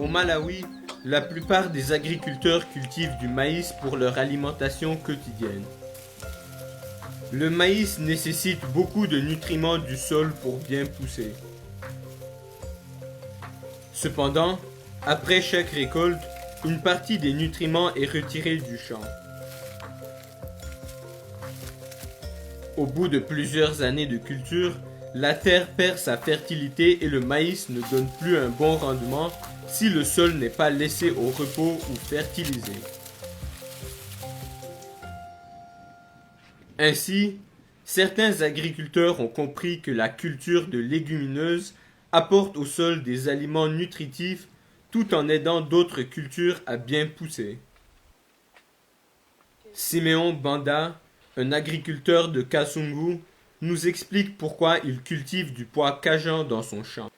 Malawi, la plupart des agriculteurs cultivent du maïs pour leur alimentation quotidienne. Le maïs nécessite beaucoup de nutriments du sol pour bien pousser. Cependant, après chaque récolte, une partie des nutriments est retirée du champ. Au bout de plusieurs années de culture, la terre perd sa fertilité et le maïs ne donne plus un bon rendement si le sol n'est pas laissé au repos ou fertilisé. Ainsi, certains agriculteurs ont compris que la culture de légumineuses apporte au sol des aliments nutritifs tout en aidant d'autres cultures à bien pousser. Siméon Banda, un agriculteur de Kasungu, nous explique pourquoi il cultive du pois cajan dans son champ.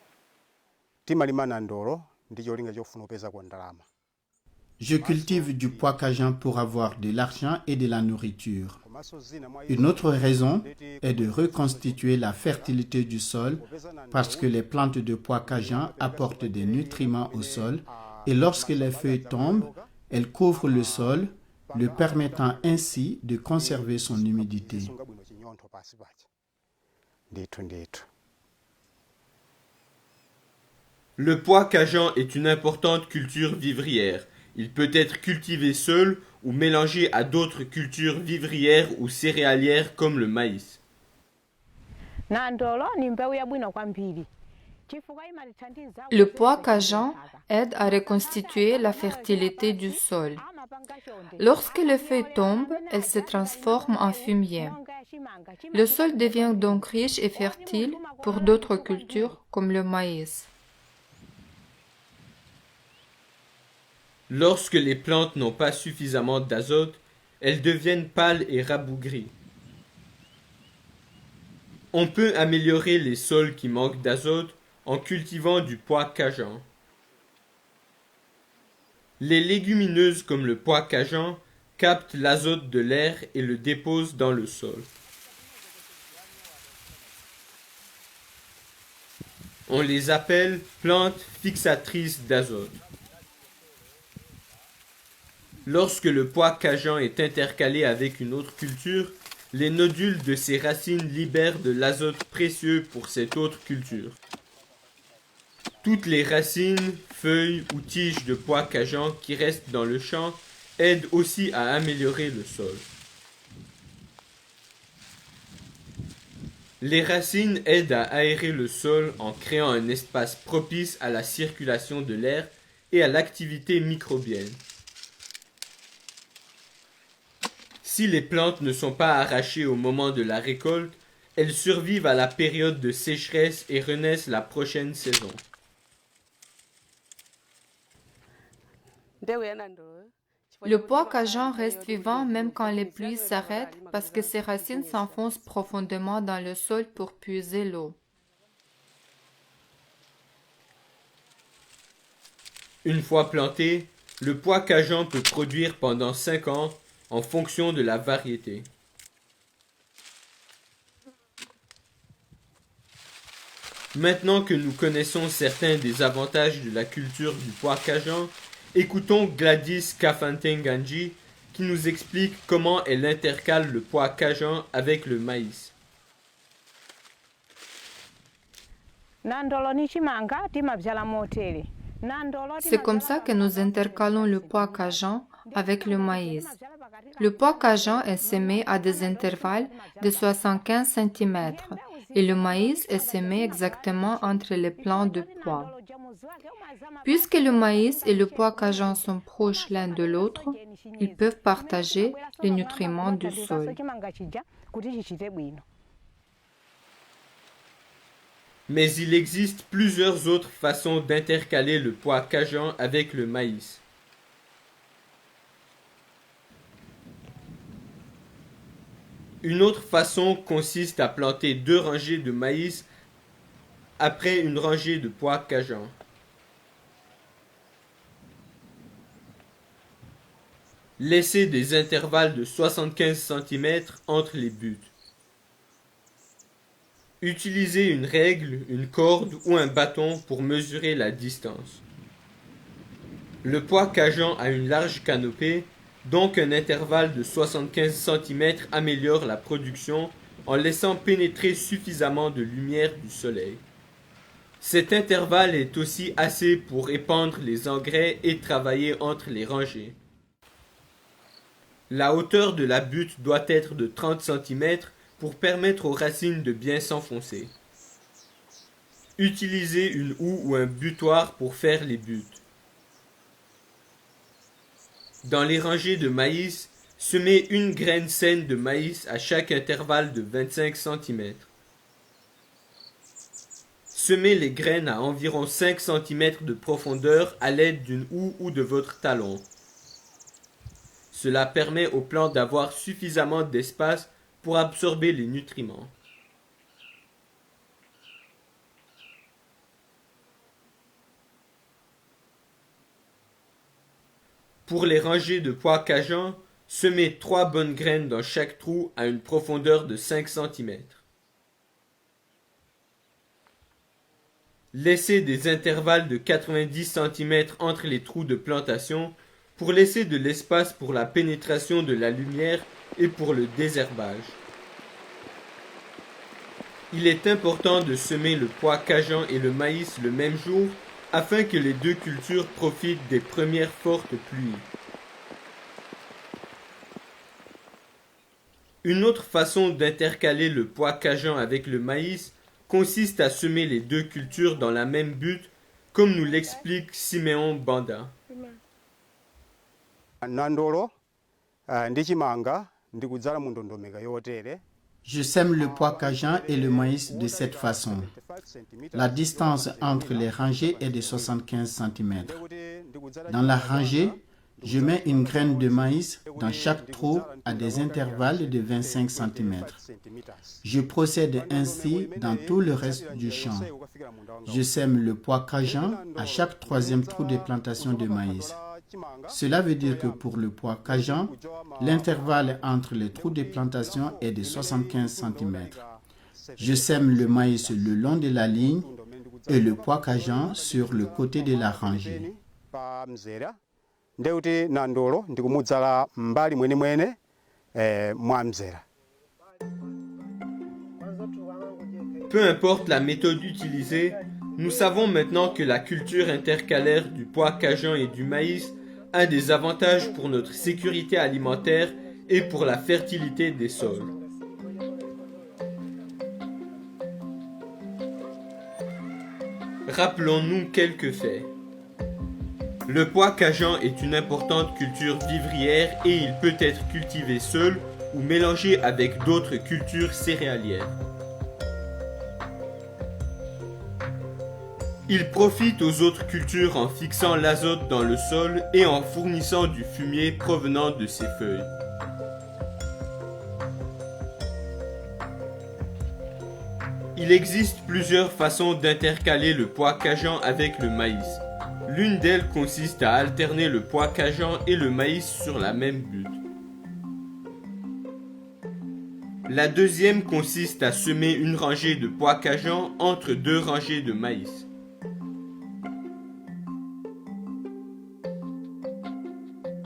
Je cultive du pois cajan pour avoir de l'argent et de la nourriture. Une autre raison est de reconstituer la fertilité du sol parce que les plantes de pois cajan apportent des nutriments au sol et lorsque les feuilles tombent, elles couvrent le sol, le permettant ainsi de conserver son humidité. Le pois cajan est une importante culture vivrière. Il peut être cultivé seul ou mélangé à d'autres cultures vivrières ou céréalières comme le maïs. Le pois cajan aide à reconstituer la fertilité du sol. Lorsque les feuilles tombent, elles se transforment en fumier. Le sol devient donc riche et fertile pour d'autres cultures comme le maïs. Lorsque les plantes n'ont pas suffisamment d'azote, elles deviennent pâles et rabougries. On peut améliorer les sols qui manquent d'azote en cultivant du pois cajan. Les légumineuses comme le pois cajan captent l'azote de l'air et le déposent dans le sol. On les appelle plantes fixatrices d'azote. Lorsque le pois cajan est intercalé avec une autre culture, les nodules de ses racines libèrent de l'azote précieux pour cette autre culture. Toutes les racines, feuilles ou tiges de pois cajan qui restent dans le champ aident aussi à améliorer le sol. Les racines aident à aérer le sol en créant un espace propice à la circulation de l'air et à l'activité microbienne. Si les plantes ne sont pas arrachées au moment de la récolte, elles survivent à la période de sécheresse et renaissent la prochaine saison. Le pois cajan reste vivant même quand les pluies s'arrêtent parce que ses racines s'enfoncent profondément dans le sol pour puiser l'eau. Une fois planté, le pois cajan peut produire pendant 5 ans en fonction de la variété. Maintenant que nous connaissons certains des avantages de la culture du pois cajan, écoutons Gladys Kafantenganji qui nous explique comment elle intercale le pois cajan avec le maïs. C'est comme ça que nous intercalons le pois cajan avec le maïs. Le pois cajan est semé à des intervalles de 75 cm et le maïs est semé exactement entre les plants de pois. Puisque le maïs et le pois cajan sont proches l'un de l'autre, ils peuvent partager les nutriments du sol. Mais il existe plusieurs autres façons d'intercaler le pois cajan avec le maïs. Une autre façon consiste à planter 2 rangées de maïs après une rangée de pois cajan. Laissez des intervalles de 75 cm entre les buts. Utilisez une règle, une corde ou un bâton pour mesurer la distance. Le pois Cajun a une large canopée, donc un intervalle de 75 cm améliore la production en laissant pénétrer suffisamment de lumière du soleil. Cet intervalle est aussi assez pour épandre les engrais et travailler entre les rangées. La hauteur de la butte doit être de 30 cm pour permettre aux racines de bien s'enfoncer. Utilisez une houe ou un butoir pour faire les buttes. Dans les rangées de maïs, semez une graine saine de maïs à chaque intervalle de 25 cm. Semez les graines à environ 5 cm de profondeur à l'aide d'une houe ou de votre talon. Cela permet aux plantes d'avoir suffisamment d'espace pour absorber les nutriments. Pour les rangées de pois Cajun, semez 3 bonnes graines dans chaque trou à une profondeur de 5 cm. Laissez des intervalles de 90 cm entre les trous de plantation pour laisser de l'espace pour la pénétration de la lumière et pour le désherbage. Il est important de semer le pois Cajun et le maïs le même jour afin que les deux cultures profitent des premières fortes pluies. Une autre façon d'intercaler le pois Cajun avec le maïs consiste à semer les deux cultures dans la même butte, comme nous l'explique Siméon Banda. Je sème le pois Cajun et le maïs de cette façon. La distance entre les rangées est de 75 cm. Dans la rangée, je mets une graine de maïs dans chaque trou à des intervalles de 25 cm. Je procède ainsi dans tout le reste du champ. Je sème le pois Cajun à chaque troisième trou de plantation de maïs. Cela veut dire que pour le pois Cajun, l'intervalle entre les trous de plantation est de 75 cm. Je sème le maïs le long de la ligne et le pois Cajun sur le côté de la rangée. Peu importe la méthode utilisée, nous savons maintenant que la culture intercalaire du pois Cajun et du maïs a des avantages pour notre sécurité alimentaire et pour la fertilité des sols. Rappelons-nous quelques faits. Le pois Cajun est une importante culture vivrière et il peut être cultivé seul ou mélangé avec d'autres cultures céréalières. Il profite aux autres cultures en fixant l'azote dans le sol et en fournissant du fumier provenant de ses feuilles. Il existe plusieurs façons d'intercaler le pois Cajun avec le maïs. L'une d'elles consiste à alterner le pois Cajun et le maïs sur la même butte. La deuxième consiste à semer une rangée de pois Cajun entre deux rangées de maïs.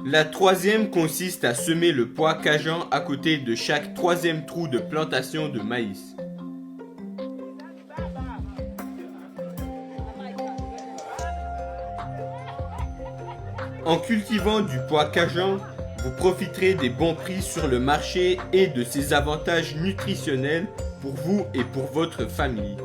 La troisième consiste à semer le pois Cajun à côté de chaque troisième trou de plantation de maïs. En cultivant du pois Cajun, vous profiterez des bons prix sur le marché et de ses avantages nutritionnels pour vous et pour votre famille.